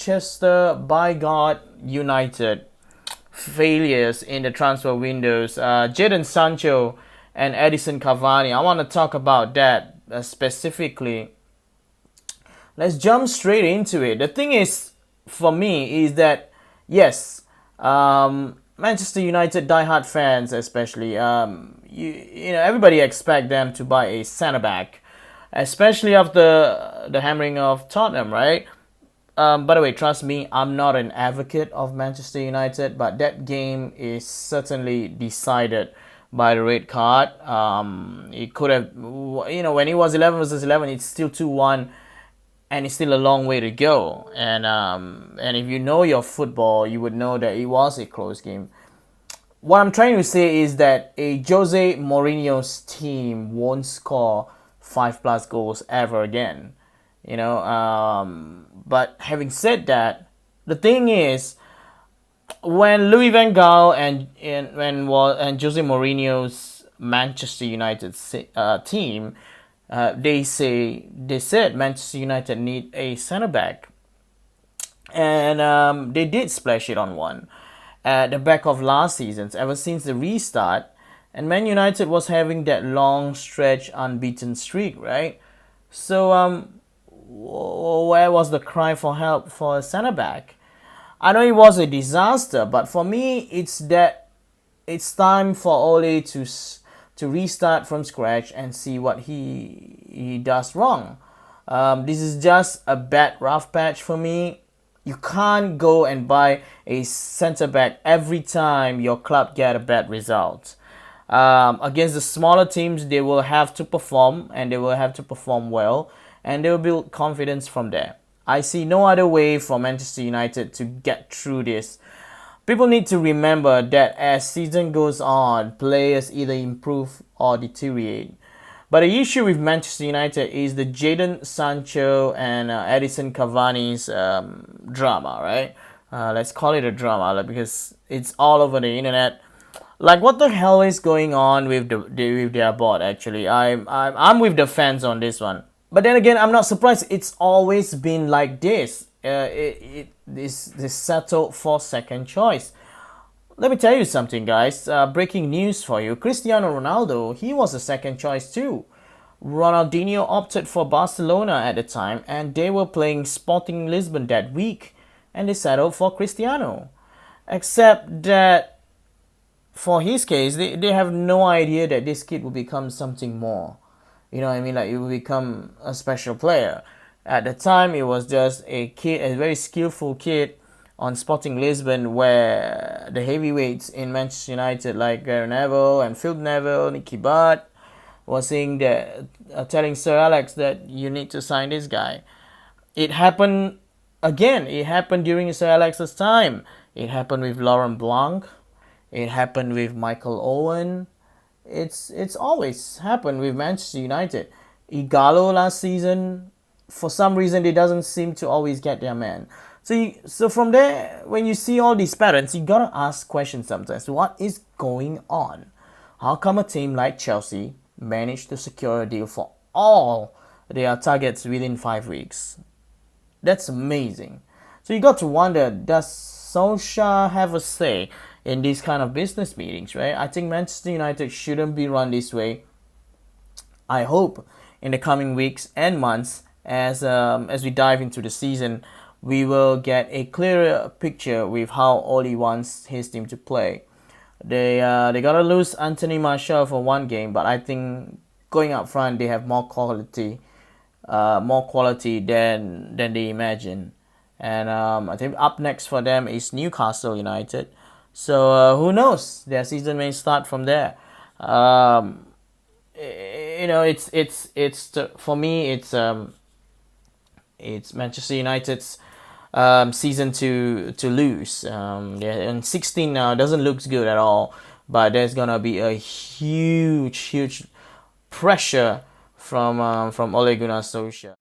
Manchester by God United failures in the transfer windows. Jadon Sancho and Edison Cavani. I want to talk about that specifically. Let's jump straight into it. The thing is, for me, is that yes, Manchester United diehard fans, especially, you know, everybody expect them to buy a centre back, especially after the hammering of Tottenham, right? By the way, trust me, I'm not an advocate of Manchester United, but that game is certainly decided by the red card. It could have, you know, when it was 11 versus 11, it's still 2-1, and it's still a long way to go. And if you know your football, you would know that it was a close game. What I'm trying to say is that a Jose Mourinho's team won't score 5+ goals ever again. You know, but having said that, the thing is, when Louis van Gaal and Jose Mourinho's Manchester United team, they said Manchester United need a centre back, and they did splash it on one at the back of last season. Ever since the restart, and Man United was having that long stretch unbeaten streak, right? So where was the cry for help for a centre back? I know it was a disaster, but for me, it's that it's time for Ole to restart from scratch and see what he does wrong. This is just a bad rough patch for me. You can't go and buy a centre back every time your club get a bad result. Against the smaller teams, they will have to perform, and they will have to perform well, and they will build confidence from there. I see no other way for Manchester United to get through this. People need to remember that as season goes on, players either improve or deteriorate. But the issue with Manchester United is the Jadon Sancho and Edison Cavani's drama, right? Let's call it a drama because it's all over the internet. Like, what the hell is going on with with their board? Actually, I'm with the fans on this one. But then again, I'm not surprised. It's always been like this. This settled for second choice. Let me tell you something, guys. Breaking news for you. Cristiano Ronaldo, he was a second choice too. Ronaldinho opted for Barcelona at the time, and they were playing Sporting Lisbon that week, and they settled for Cristiano. Except that for his case, they have no idea that this kid will become something more. You know what I mean? Like, he will become a special player. At the time, it was just a kid, a very skillful kid on Sporting Lisbon, where the heavyweights in Manchester United, like Gary Neville and Phil Neville, Nicky Butt, was saying that, telling Sir Alex that you need to sign this guy. It happened again. It happened during Sir Alex's time. It happened with Laurent Blanc. It happened with Michael Owen. It's always happened with Manchester United. Ighalo last season, for some reason, they doesn't seem to always get their man. So from there, when you see all these patterns, you gotta ask questions sometimes. What is going on? How come a team like Chelsea managed to secure a deal for all their targets within 5 weeks? That's amazing. So you got to wonder, does Solskjaer have a say in these kind of business meetings, right? I think Manchester United shouldn't be run this way. I hope in the coming weeks and months, as we dive into the season, we will get a clearer picture with how Ole wants his team to play. They gotta lose Anthony Martial for one game, but I think going up front they have more quality than they imagine. And I think up next for them is Newcastle United. So who knows? Their season may start from there. You know, for me, it's Manchester United's season to lose. They're in 16 now. Doesn't look good at all. But there's gonna be a huge pressure from Ole Gunnar Solskjaer.